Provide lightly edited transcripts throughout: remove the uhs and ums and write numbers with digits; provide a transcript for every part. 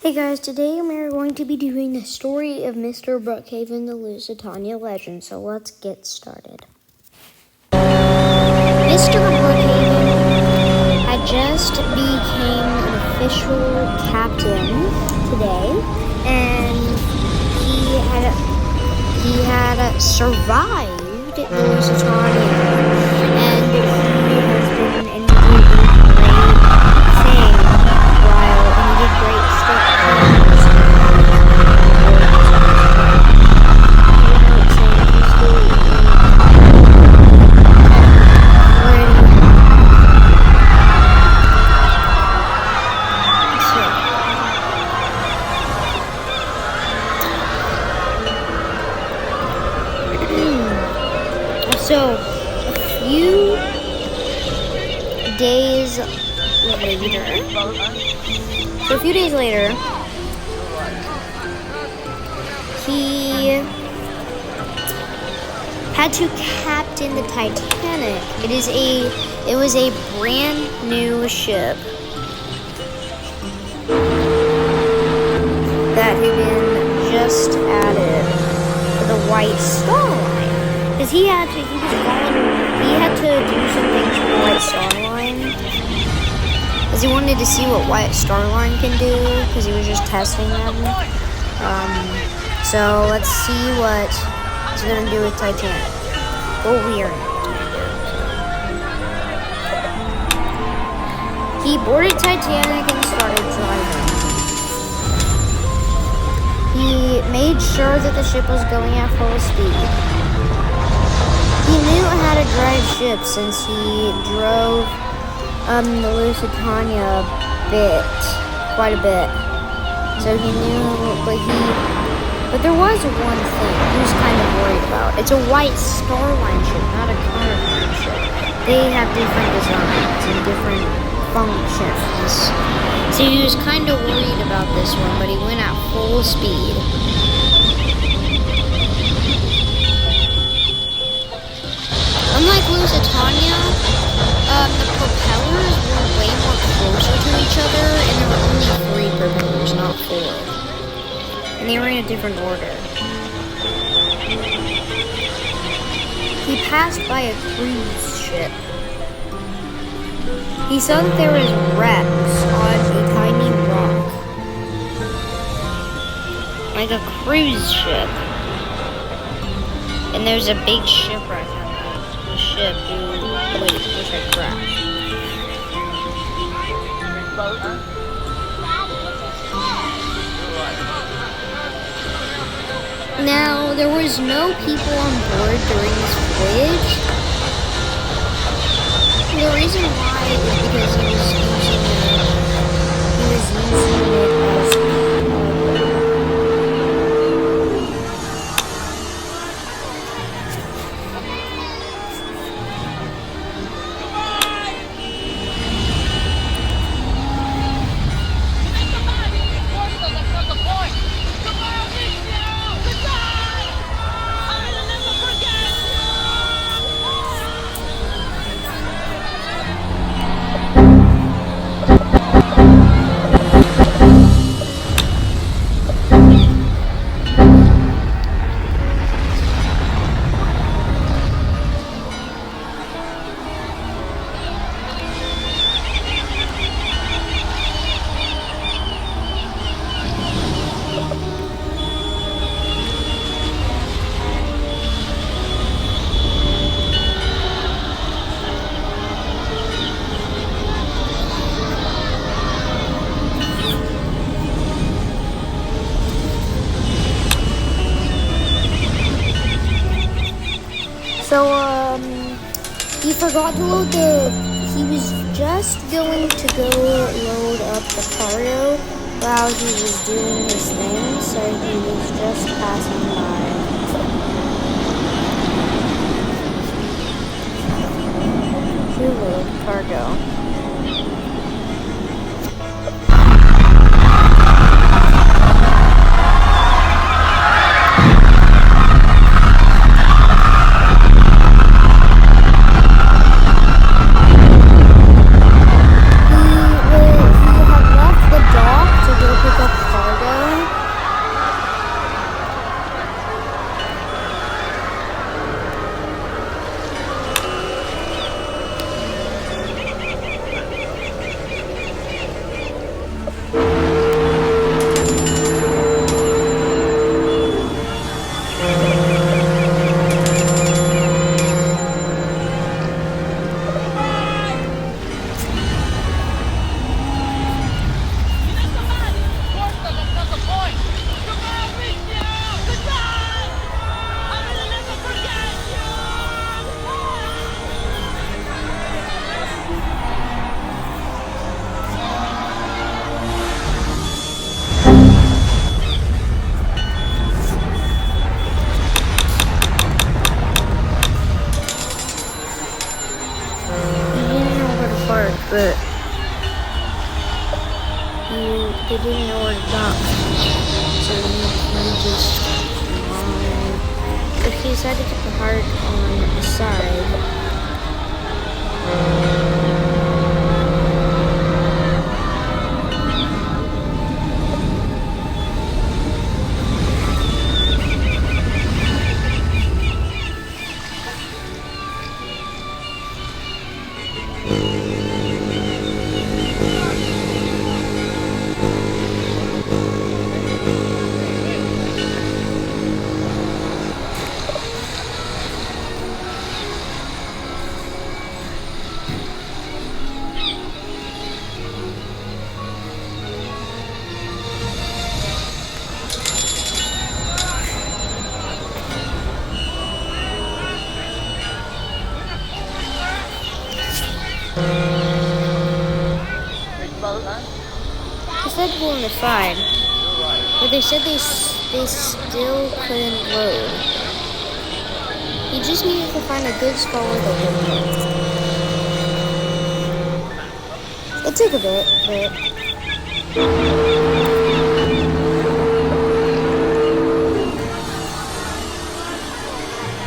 Hey guys, today we're going to be doing the story of Mr. Brookhaven the Lusitania legend, so let's get started. Mr. Brookhaven had just became an official captain today, and he had survived the Lusitania, and he has been and he did a great thing while he did great stuff. So, a few days later, he had to captain the Titanic. It was a brand new ship that had been just added to the White Star Line. Because he had to do some things for the White Star Line. Because he wanted to see what White Star Line can do. Because he was just testing them. So let's see what he's going to do with Titanic. What we are going to do. He boarded Titanic and started driving. He made sure that the ship was going at full speed. He knew how to drive ships since he drove the Lusitania quite a bit. So he knew, but there was one thing he was kind of worried about. It's a White Star Line ship, not a Caravan ship. They have different designs and different functions. So he was kind of worried about this one, but he went at full speed. Unlike Lusitania, the propellers were way more closer to each other, and there were only 3 propellers, not 4. And they were in a different order. He passed by a cruise ship. He saw that there was wrecks on a tiny rock, like a cruise ship. And there's a big shipwreck. Ship which had crashed. Now, there was no people on board during this voyage. The reason why is because he was using it as he forgot to load he was just going to go load up the cargo while he was doing his thing, so he was just passing by. To load cargo. He had left the dock to go pick up they didn't know where to dock. So he just so he decided to park on the side. They said to go on the side, but they said they still couldn't load. He just needed to find a good spot where they could load. It took a bit, but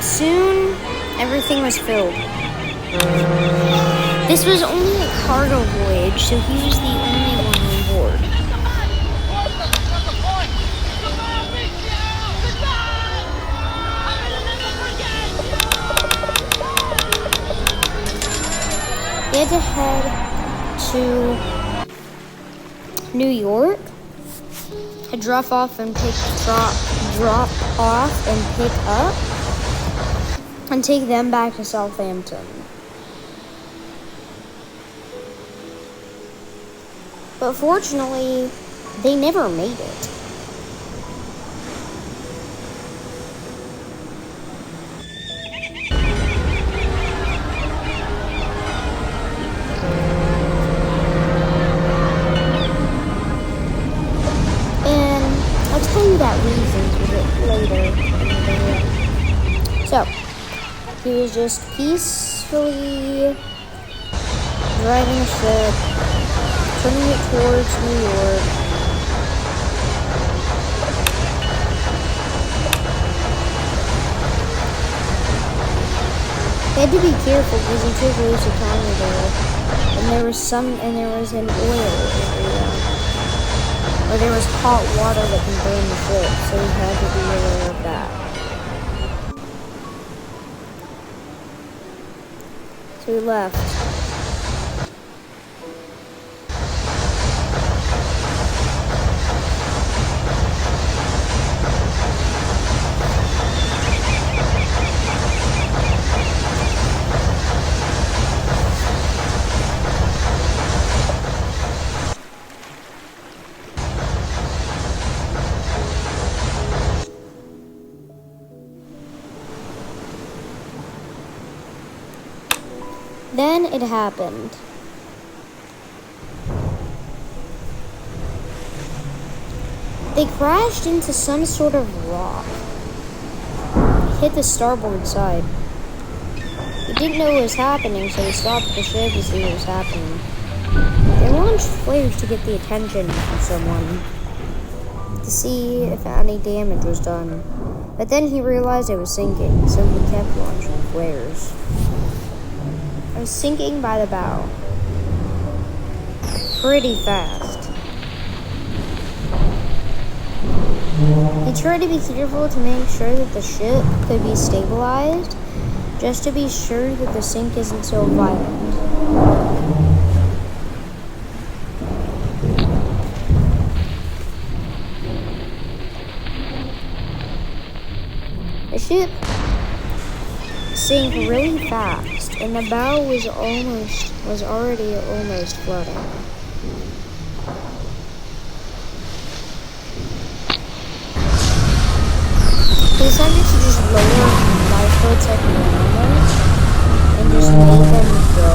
soon everything was filled. This was only a cargo voyage, so he was the only one on board. He had to head to New York to drop off and pick up and take them back to Southampton. But fortunately, they never made it. And I'll tell you that reasons a bit later in the video. So, he was just peacefully driving a ship, turning it towards New York. He had to be careful because he took Lusitania there, and there was an oil area, or there was hot water that can burn the ship, so he had to be aware of that. So he left. Then it happened. They crashed into some sort of rock. It hit the starboard side. He didn't know what was happening, so he stopped the ship to see what was happening. They launched flares to get the attention of someone, to see if any damage was done. But then he realized it was sinking, so he kept launching flares. I was sinking by the bow. Pretty fast. He tried to be careful to make sure that the ship could be stabilized, just to be sure that the sink isn't so violent. The ship sank really fast, and the bow was already almost floating. He decided to just lower lifeboats like normal and just make them go.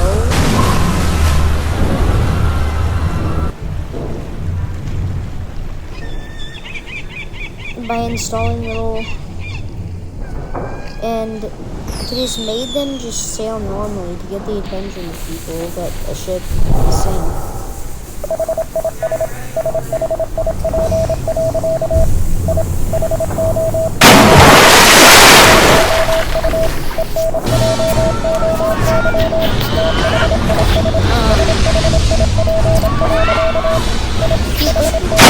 By installing little, and he just made them just sail normally to get the attention of people that a ship sank. Keep looking